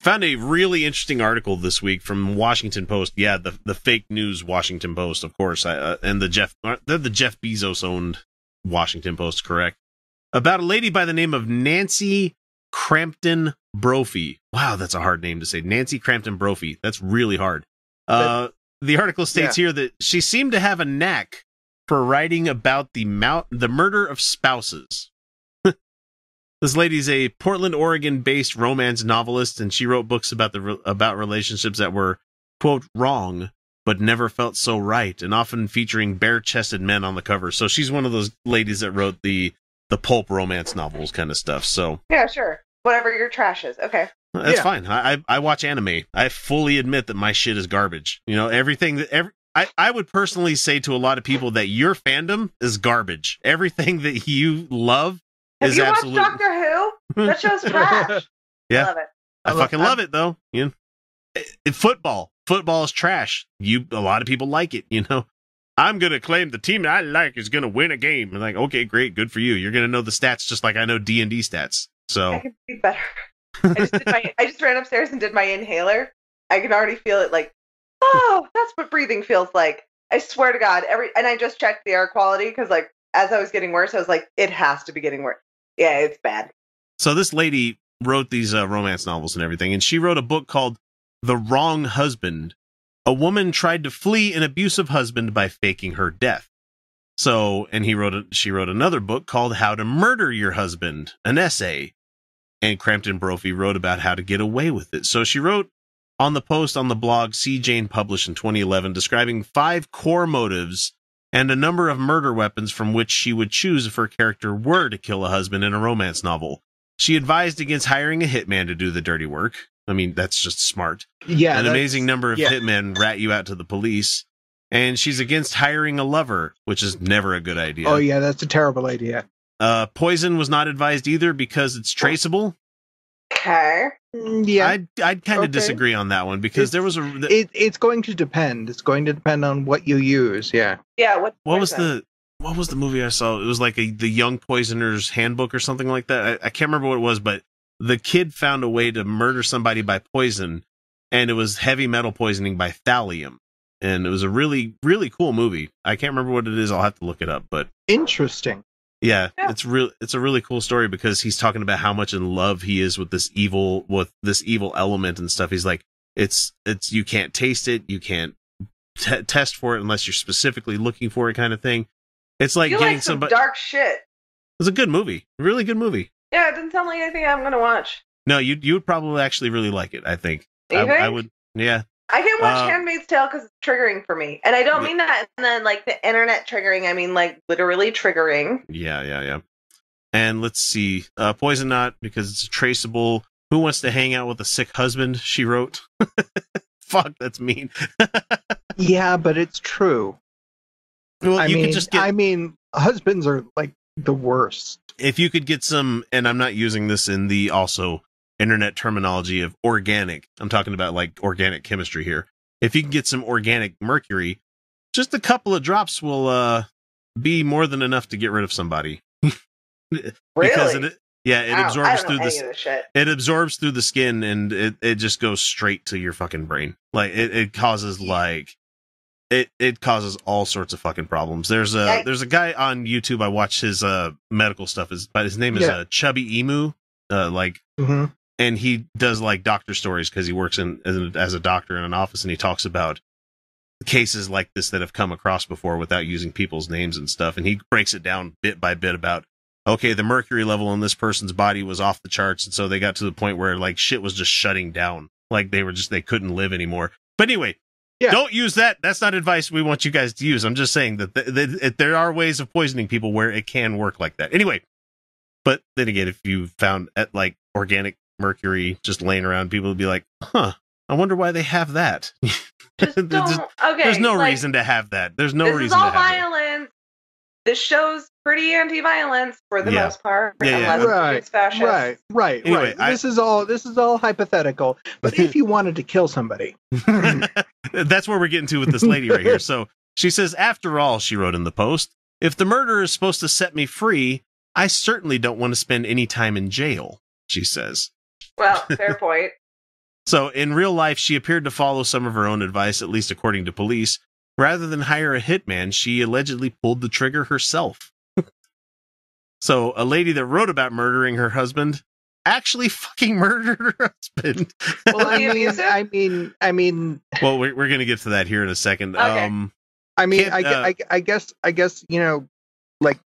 Found a really interesting article this week from Washington Post. Yeah, the fake news Washington Post, of course, and they're the Jeff Bezos owned Washington Post, correct? About a lady by the name of Nancy Crampton Brophy. Wow, that's a hard name to say. Nancy Crampton Brophy. That's really hard. The article states here that she seemed to have a knack for writing about the murder of spouses. This lady's a Portland, Oregon-based romance novelist, and she wrote books about relationships that were, quote, wrong, but never felt so right, and often featuring bare-chested men on the cover. So she's one of those ladies that wrote the pulp romance novels kind of stuff. So yeah, sure. Whatever your trash is. Okay. That's fine. I watch anime. I fully admit that my shit is garbage. You know, I would personally say to a lot of people that your fandom is garbage. Everything that you love Have is you absolutely... watched Doctor Who? That show's trash. Yeah. I love it. I fucking love it, though. You know? Football is trash. A lot of people like it, you know. I'm going to claim the team I like is going to win a game. I'm like, okay, great, good for you. You're going to know the stats just like I know D&D stats. So I can be better. I just ran upstairs and did my inhaler. I can already feel it like, oh, that's what breathing feels like. I swear to God, and I just checked the air quality because, like, as I was getting worse, I was like, it has to be getting worse. Yeah, it's bad. So this lady wrote these romance novels and everything, and she wrote a book called The Wrong Husband. A woman tried to flee an abusive husband by faking her death. So, and she wrote another book called How to Murder Your Husband, an essay. And Crampton Brophy wrote about how to get away with it. So she wrote on the post on the blog C. Jane published in 2011, describing 5 core motives and a number of murder weapons from which she would choose if her character were to kill a husband in a romance novel. She advised against hiring a hitman to do the dirty work. I mean, that's just smart. Yeah, an amazing number of hitmen rat you out to the police. And she's against hiring a lover, which is never a good idea. Oh, yeah, that's a terrible idea. Poison was not advised either because it's traceable. Okay. Yeah. I'd kind of disagree on that one because there was it's going to depend. It's going to depend on what you use. Yeah. Yeah. What was the movie I saw? It was like the Young Poisoner's Handbook or something like that. I can't remember what it was, but the kid found a way to murder somebody by poison, and it was heavy metal poisoning by thallium. And it was a really, really cool movie. I can't remember what it is. I'll have to look it up, but interesting. Yeah, it's a really cool story because he's talking about how much in love he is with this evil element and stuff. He's like, it's you can't taste it, you can't test for it unless you're specifically looking for it, kind of thing. It's like you getting like some dark shit. It was a good movie, a really good movie. Yeah, it didn't sound like anything I'm gonna watch. No, you would probably actually really like it. I think. I would. Yeah. I can't watch Handmaid's Tale because it's triggering for me. And I don't mean that in the, like, the internet triggering. I mean, like, literally triggering. Yeah. And let's see. Poison not because it's traceable. Who wants to hang out with a sick husband? She wrote. Fuck, that's mean. Yeah, but it's true. Well, could just get... I mean, husbands are, like, the worst. If you could get some, and I'm not using this in the also... internet terminology of organic. I'm talking about like organic chemistry here. If you can get some organic mercury, just a couple of drops will be more than enough to get rid of somebody. Because it absorbs through it absorbs through the skin and it just goes straight to your fucking brain. Like it causes like it causes all sorts of fucking problems. There's a guy on YouTube. I watch his medical stuff but his name is Chubby Emu. And he does like doctor stories because he works as a doctor in an office, and he talks about cases like this that have come across before without using people's names and stuff. And he breaks it down bit by bit about, okay, the mercury level in this person's body was off the charts. And so they got to the point where like shit was just shutting down. Like they couldn't live anymore. But anyway, don't use that. That's not advice we want you guys to use. I'm just saying that there are ways of poisoning people where it can work like that. Anyway, but then again, if you found like organic mercury just laying around, people would be like, I wonder why they have that. There's no reason to have that. There's no reason to have violence. That. This show's pretty anti-violence for the most part. Unless it's fascist. Right. Anyway, this is all hypothetical. But if you wanted to kill somebody. That's where we're getting to with this lady right here. So she says, after all, she wrote in the post, if the murderer is supposed to set me free, I certainly don't want to spend any time in jail, she says. Well, fair point. So in real life, she appeared to follow some of her own advice, at least according to police. Rather than hire a hitman, she allegedly pulled the trigger herself. So a lady that wrote about murdering her husband actually fucking murdered her husband. Well, Was he abusive? I mean, Well, we're going to get to that here in a second. Okay. I guess, like,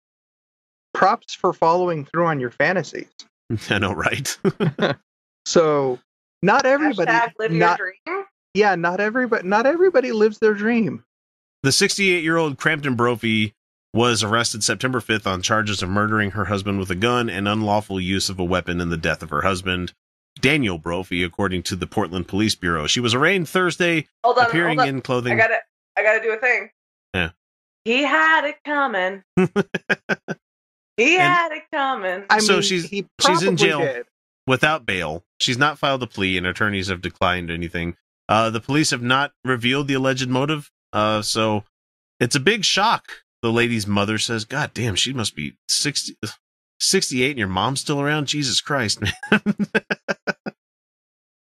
props for following through on your fantasies. I know, right? So not everybody, Hashtag live your dream. yeah, not everybody lives their dream. The 68-year-old Crampton Brophy was arrested September 5th on charges of murdering her husband with a gun and unlawful use of a weapon in the death of her husband, Daniel Brophy, according to the Portland Police Bureau. She was arraigned Thursday, appearing in clothing. I gotta do a thing. Yeah. He had it coming. He had it coming. She's in jail did. without bail. She's not filed a plea, and attorneys have declined anything. The police have not revealed the alleged motive, so it's a big shock. The lady's mother says, God damn, she must be 68 and your mom's still around? Jesus Christ, man.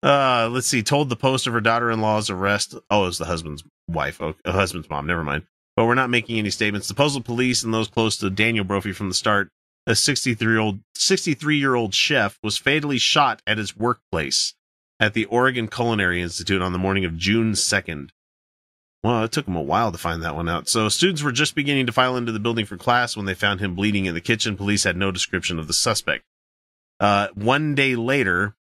Let's see. Told the Post of her daughter-in-law's arrest. Oh, it was the husband's wife. Oh, husband's mom. Never mind. But we're not making any statements. The Postal Police and those close to Daniel Brophy from the start, a 63-year-old chef, was fatally shot at his workplace at the Oregon Culinary Institute on the morning of June 2nd. Well, it took them a while to find that one out. So students were just beginning to file into the building for class when they found him bleeding in the kitchen. Police had no description of the suspect. 1 day later,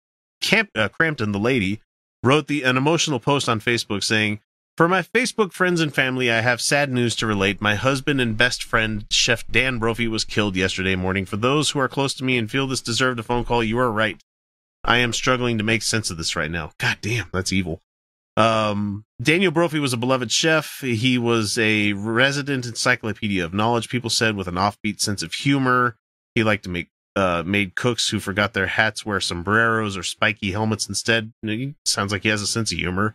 Crampton, the lady, wrote an emotional post on Facebook saying, For my Facebook friends and family, I have sad news to relate. My husband and best friend, Chef Dan Brophy, was killed yesterday morning. For those who are close to me and feel this deserved a phone call, you are right. I am struggling to make sense of this right now. God damn, that's evil. Daniel Brophy was a beloved chef. He was a resident encyclopedia of knowledge, people said, with an offbeat sense of humor. He liked to make made cooks who forgot their hats wear sombreros or spiky helmets instead. Sounds like he has a sense of humor.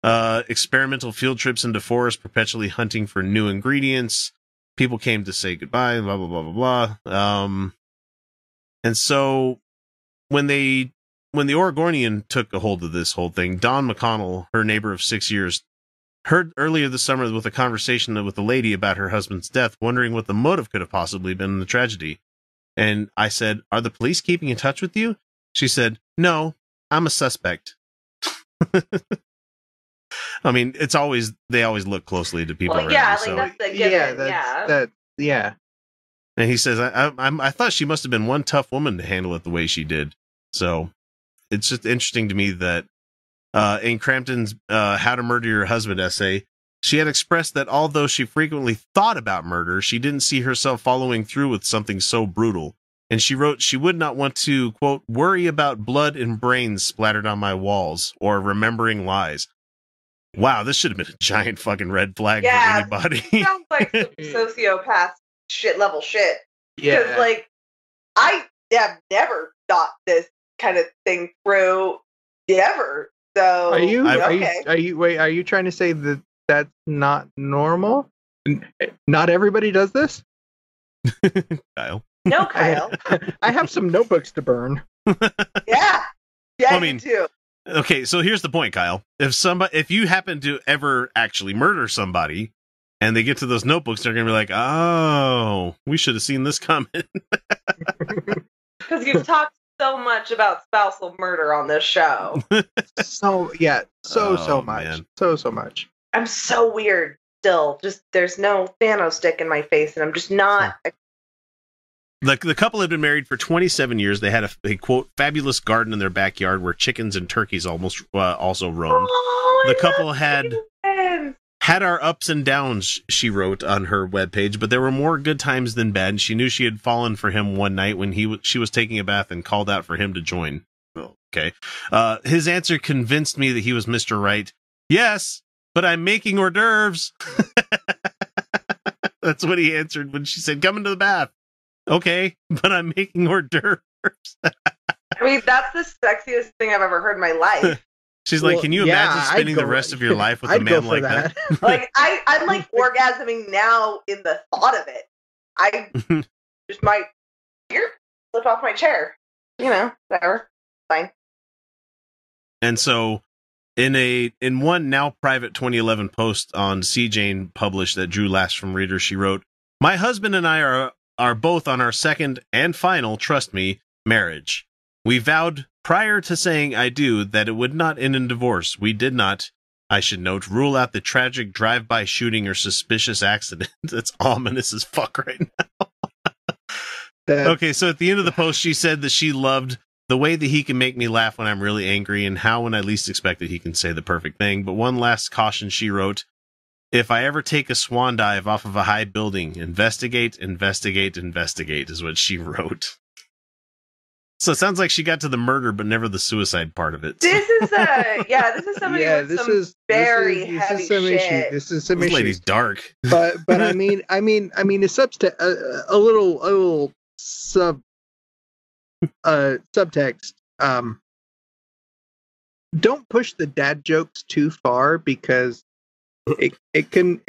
Experimental field trips into forests, perpetually hunting for new ingredients. People came to say goodbye, blah, blah, blah, blah, blah. And so when the Oregonian took a hold of this whole thing, Dawn McConnell, her neighbor of 6 years, heard earlier this summer with a conversation with a lady about her husband's death, wondering what the motive could have possibly been in the tragedy. And I said, are the police keeping in touch with you? She said, no, I'm a suspect. I mean, they always look closely to people. Well, around yeah, you, like so. that's the given. Yeah. And he says, I thought she must have been one tough woman to handle it the way she did. So it's just interesting to me that in Crampton's How to Murder Your Husband essay, she had expressed that although she frequently thought about murder, she didn't see herself following through with something so brutal. And she wrote she would not want to, quote, worry about blood and brains splattered on my walls or remembering lies. Wow, this should have been a giant fucking red flag for anybody. Sounds like some sociopath shit level shit. Yeah. Because, like, I have never thought this kind of thing through ever. So Are you trying to say that that's not normal? Not everybody does this? Kyle. No, Kyle. I have some notebooks to burn. Yeah, I you mean, too. Okay, so here's the point, Kyle. If you happen to ever actually murder somebody and they get to those notebooks, they're going to be like, oh, we should have seen this coming. Because you've talked so much about spousal murder on this show. So much. Man. So much. I'm so weird still. Just there's no Thanos stick in my face, and I'm just not. The couple had been married for 27 years. They had a quote, fabulous garden in their backyard where chickens and turkeys also roamed. The couple had our ups and downs, she wrote on her webpage, but there were more good times than bad. She knew she had fallen for him one night when she was taking a bath and called out for him to join. Okay. His answer convinced me that he was Mr. Right. Yes, but I'm making hors d'oeuvres. That's what he answered when she said, come into the bath. Okay, but I'm making hors d'oeuvres. I mean, that's the sexiest thing I've ever heard in my life. She's like, can you imagine spending the rest of your life with a man like that? Like, I'm like orgasming now in the thought of it. I just might slip off my chair. You know, whatever. Fine. And so in one now private 2011 post on CJane published that drew laughs from readers, she wrote, "My husband and I are both on our second and final, trust me, marriage. We vowed prior to saying I do that it would not end in divorce. We did not, I should note, rule out the tragic drive-by shooting or suspicious accident." That's ominous as fuck right now. Okay, so at the end of the post, she said that she loved the way that he can make me laugh when I'm really angry, and how when I least expect it he can say the perfect thing. But one last caution, she wrote, "If I ever take a swan dive off of a high building, investigate, investigate, investigate," is what she wrote. So it sounds like she got to the murder, but never the suicide part of it. This is somebody with some very heavy shit. This is some This issues. lady's dark. But I mean, a little subtext. Don't push the dad jokes too far, because it could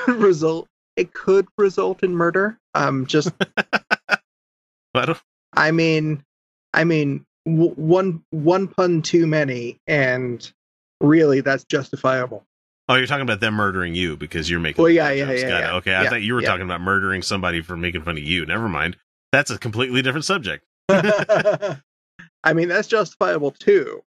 result in murder. Just What? I mean, one pun too many, and really that's justifiable. Oh, you're talking about them murdering you because you're making. Well, jokes. Got it. yeah. Okay, I thought you were talking about murdering somebody for making fun of you. Never mind. That's a completely different subject. I mean, that's justifiable too.